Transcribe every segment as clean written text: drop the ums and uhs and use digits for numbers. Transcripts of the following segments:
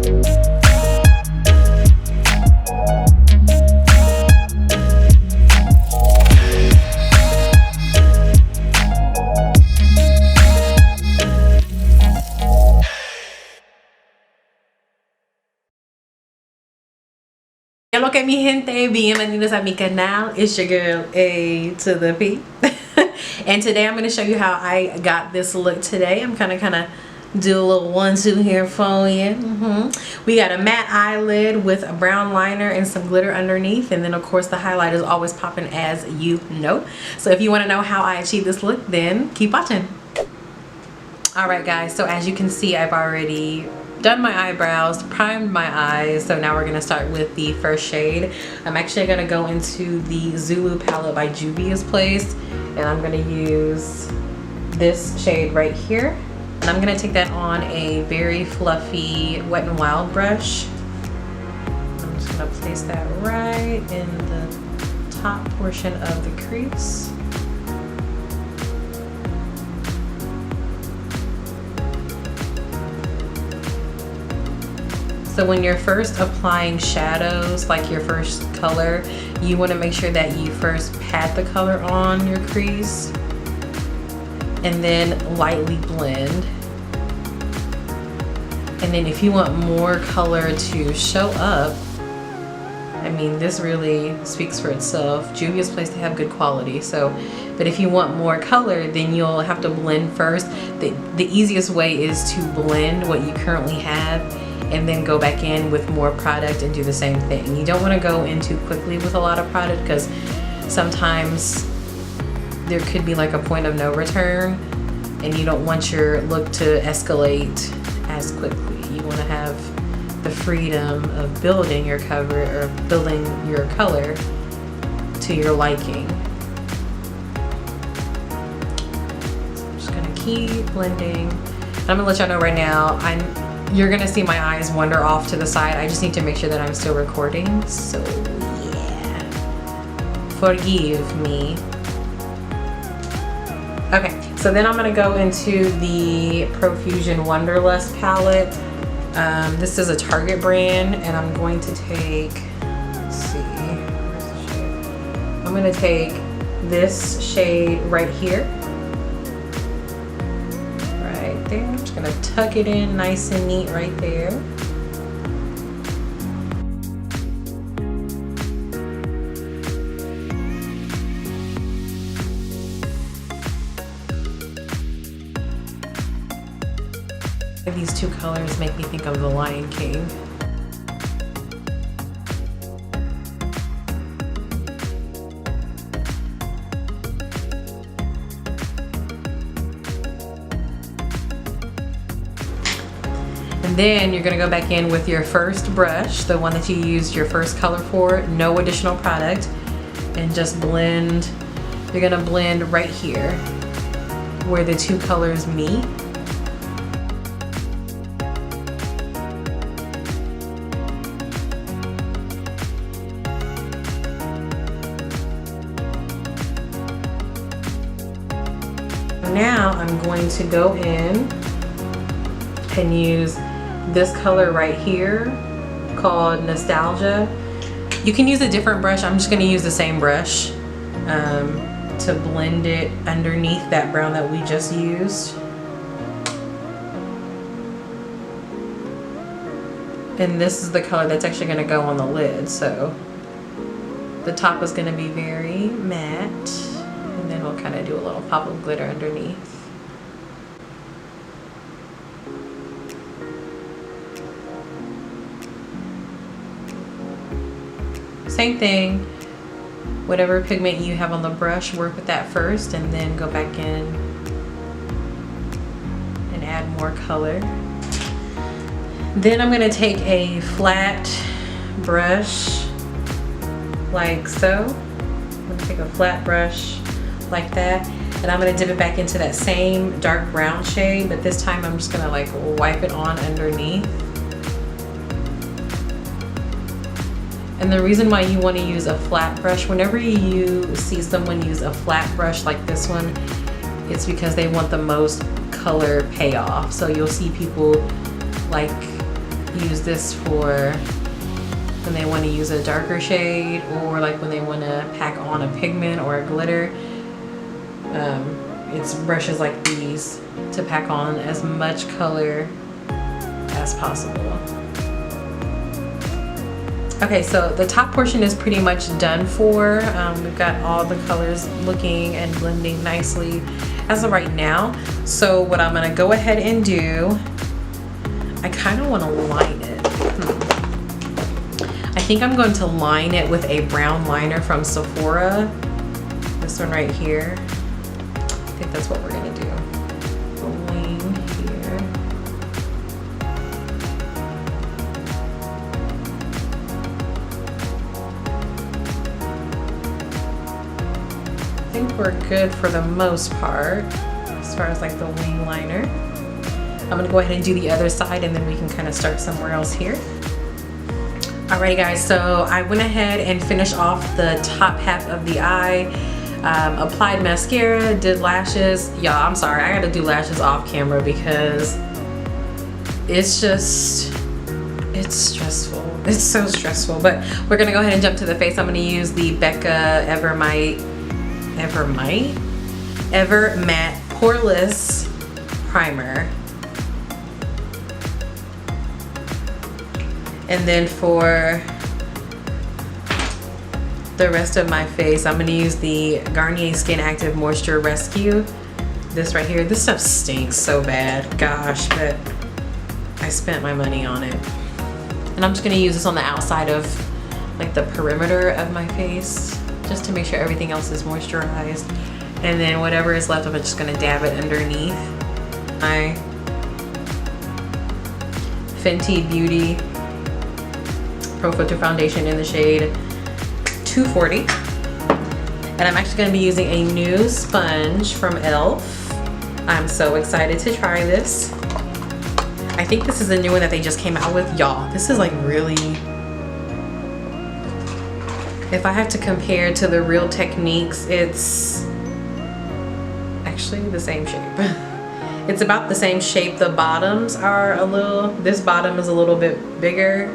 Hello que mi gente, bienvenidos a mi canal. It's your girl A to the P. And today I'm going to show you how I got this look today. I'm kind of do a little 1-2 here for you. We got a matte eyelid with a brown liner and some glitter underneath, and then of course the highlight is always popping, as you know. So if you want to know how I achieved this look, then keep watching. Alright guys, so as you can see, I've already done my eyebrows, primed my eyes, so now we're going to start with the first shade. I'm actually going to go into the Zulu palette by Juvia's Place, and I'm going to use this shade right here. And I'm going to take that on a very fluffy Wet n Wild brush. I'm just going to place that right in the top portion of the crease. So when you're first applying shadows, like your first color, you want to make sure that you first pat the color on your crease and then lightly blend. And then if you want more color to show up, I mean, this really speaks for itself. Juvia's Place, they have good quality. So, but if you want more color, then you'll have to blend first. The easiest way is to blend what you currently have and then go back in with more product and do the same thing. You don't want to go in too quickly with a lot of product, because sometimes there could be like a point of no return, and you don't want your look to escalate as quickly. You want to have the freedom of building your cover, or building your color to your liking. So I'm just gonna keep blending. I'm gonna let y'all know right now, you're gonna see my eyes wander off to the side. I just need to make sure that I'm still recording. So yeah, forgive me. Okay, so then I'm gonna go into the Profusion Wonderlust palette. This is a Target brand, and I'm going to take, let's see, where's the shade? I'm gonna take this shade right here. There. I'm just gonna tuck it in nice and neat right there. These two colors make me think of The Lion King. And then you're going to go back in with your first brush, the one that you used your first color for, no additional product, and just blend. You're going to blend right here where the two colors meet. Now I'm going to go in and use this color right here called Nostalgia. You can use a different brush. I'm just going to use the same brush to blend it underneath that brown that we just used. And this is the color that's actually going to go on the lid. So the top is going to be very matte, and then we'll kind of do a little pop of glitter underneath. Same thing, whatever pigment you have on the brush, work with that first and then go back in and add more color. Then I'm going to take a flat brush like so. I'm going to take a flat brush like that, and I'm going to dip it back into that same dark brown shade, but this time I'm just going to like wipe it on underneath. And the reason why you want to use a flat brush, whenever you see someone use a flat brush like this one, it's because they want the most color payoff. So you'll see people like use this for when they want to use a darker shade, or like when they want to pack on a pigment or a glitter. It's brushes like these to pack on as much color as possible. Okay, so the top portion is pretty much done for. We've got all the colors looking and blending nicely as of right now. So what I'm gonna go ahead and do, I kind of want to line it. I think I'm going to line it with a brown liner from Sephora. This one right here. I think that's what we're gonna do. A wing here. I think we're good for the most part as far as like the wing liner. I'm gonna go ahead and do the other side, and then we can kind of start somewhere else here. Alrighty guys, so I went ahead and finished off the top half of the eye. Applied mascara, did lashes. Y'all, I'm sorry, I gotta do lashes off camera because it's stressful. It's so stressful, but we're gonna go ahead and jump to the face. I'm gonna use the Becca Ever Matte Poreless Primer. And then for the rest of my face, I'm gonna use the Garnier Skin Active Moisture Rescue. This right here, this stuff stinks so bad, gosh, but I spent my money on it. And I'm just gonna use this on the outside of like the perimeter of my face, just to make sure everything else is moisturized. And then whatever is left, I'm just gonna dab it underneath my Fenty Beauty Pro Filt'r Foundation in the shade 240. And I'm actually gonna be using a new sponge from e.l.f. I'm so excited to try this. I think this is the new one that they just came out with. Y'all, this is like really, if I have to compare to the Real Techniques, it's actually the same shape. It's about the same shape. The bottoms are a little, this bottom is a little bit bigger.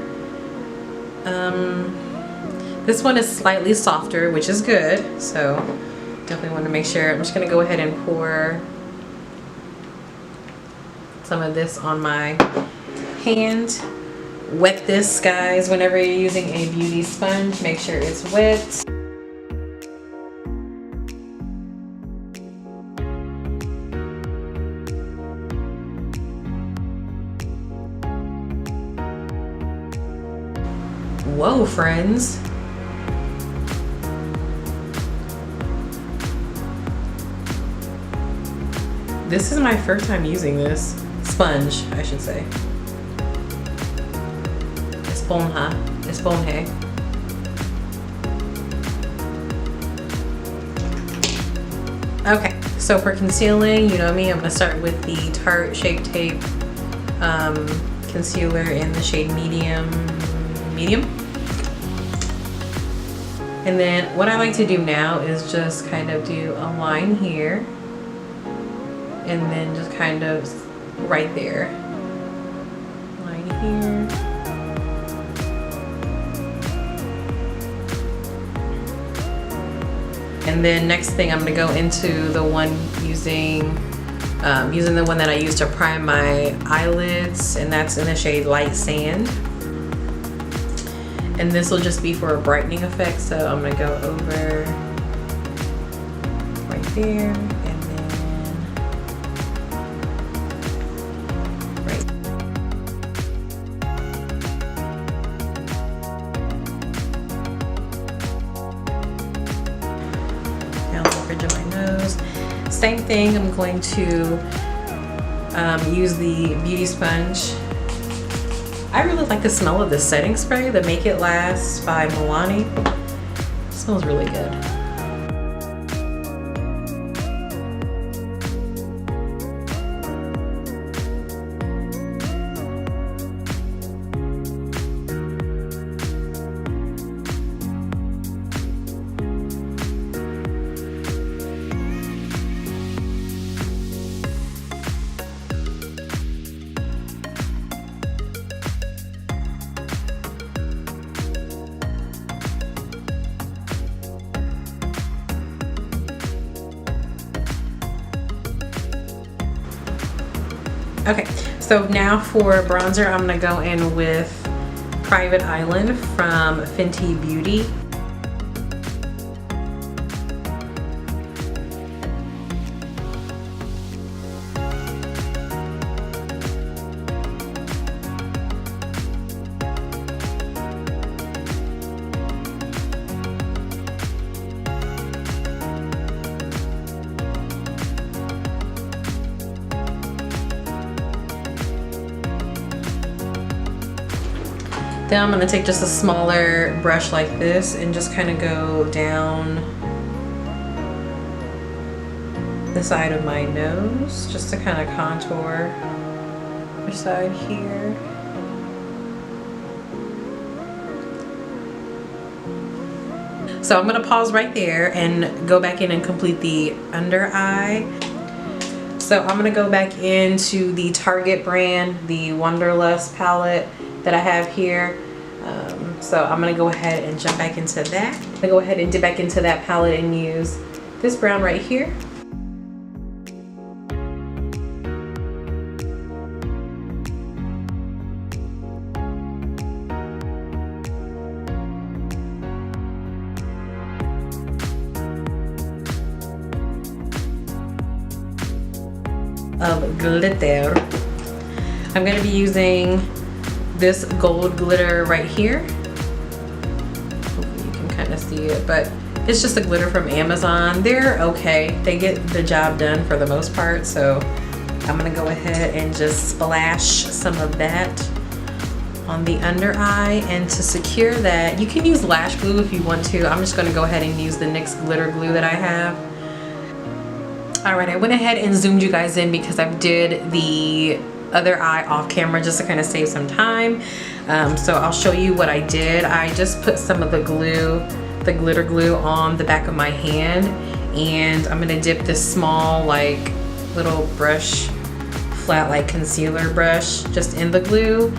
This one is slightly softer, which is good. So definitely want to make sure. I'm just gonna go ahead and pour some of this on my hand. Wet this, guys. Whenever you're using a beauty sponge, make sure it's wet. Whoa, friends. This is my first time using this sponge, I should say. Esponja. Okay, so for concealing, you know me, I'm gonna start with the Tarte Shape Tape concealer in the shade medium. And then what I like to do now is just kind of do a line here, and then just kind of right there. Line here. And then next thing, I'm gonna go into the one using the one that I used to prime my eyelids, and that's in the shade Light Sand. And this will just be for a brightening effect, so I'm gonna go over right there, and then right. Down the bridge of my nose. Same thing, I'm going to use the beauty sponge. I really like the smell of the setting spray, the Make It Last by Milani. It smells really good. So now for bronzer, I'm gonna go in with Private Island from Fenty Beauty. Then I'm gonna take just a smaller brush like this and just kind of go down the side of my nose, just to kind of contour the side here. So I'm gonna pause right there and go back in and complete the under eye. So I'm gonna go back into the Target brand, the Wonderlust palette that I have here. So I'm gonna go ahead and jump back into that. I'm gonna go ahead and dip back into that palette and use this brown right here. Of glitter. I'm gonna be using this gold glitter right here. Hopefully you can kind of see it, but it's just a glitter from Amazon. They're okay. They get the job done for the most part. So I'm gonna go ahead and just splash some of that on the under eye. And to secure that, you can use lash glue if you want to. I'm just gonna go ahead and use the NYX glitter glue that I have. All right, I went ahead and zoomed you guys in because I did the other eye off camera just to kind of save some time. So I'll show you what I did. I just put some of the glue, the glitter glue, on the back of my hand, and I'm gonna dip this small like little brush, flat like concealer brush, just in the glue.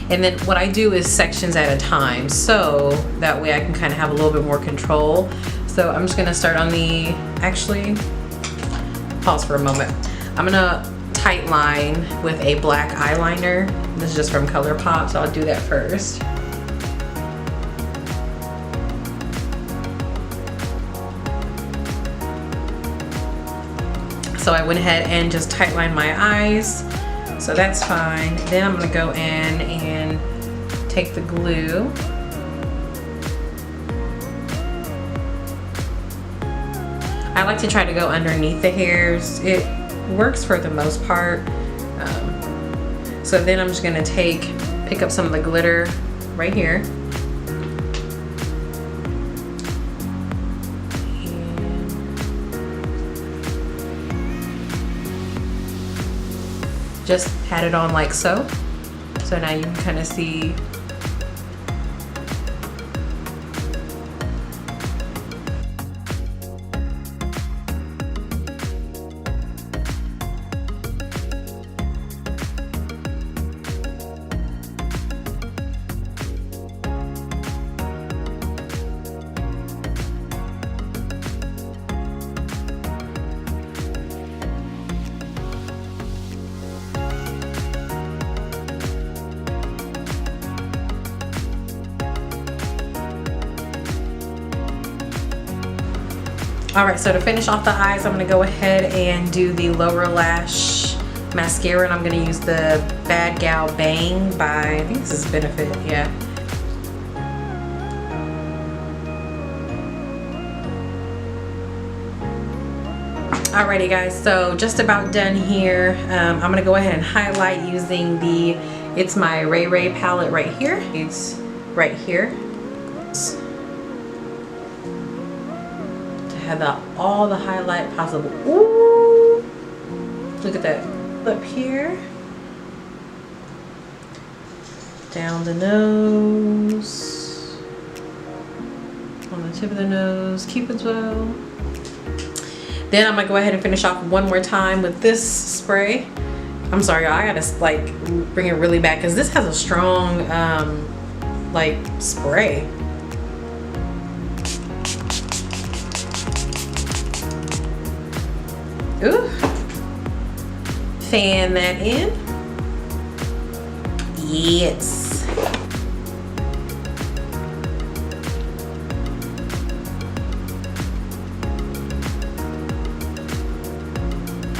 And then what I do is sections at a time, so that way I can kind of have a little bit more control. So I'm just gonna start on the, actually, pause for a moment. I'm gonna tight line with a black eyeliner. This is just from ColourPop, so I'll do that first. So I went ahead and just tight lined my eyes, so that's fine. Then I'm gonna go in and take the glue. I like to try to go underneath the hairs. It works for the most part. So then I'm just gonna pick up some of the glitter right here. And just pat it on like so. So now you can kind of see . All right, so to finish off the eyes, I'm gonna go ahead and do the lower lash mascara, and I'm gonna use the Bad Gal Bang by, I think this is Benefit, yeah. Alrighty guys, so just about done here. I'm gonna go ahead and highlight using the It's My Ray Ray palette right here. It's right here. Have all the highlight possible. Ooh, look at that lip here, down the nose, on the tip of the nose, Cupid's bow. Then I'm gonna go ahead and finish off one more time with this spray. I'm sorry, y'all, I gotta like bring it really back because this has a strong like spray. Ooh. Fan that in. Yes.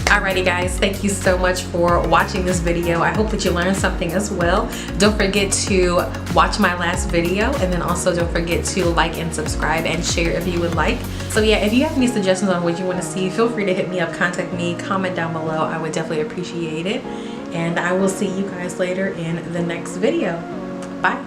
Alrighty guys, thank you so much for watching this video. I hope that you learned something as well. Don't forget to watch my last video, and then also don't forget to like and subscribe and share if you would like. So yeah, if you have any suggestions on what you want to see, feel free to hit me up, contact me, comment down below. I would definitely appreciate it. And I will see you guys later in the next video. Bye.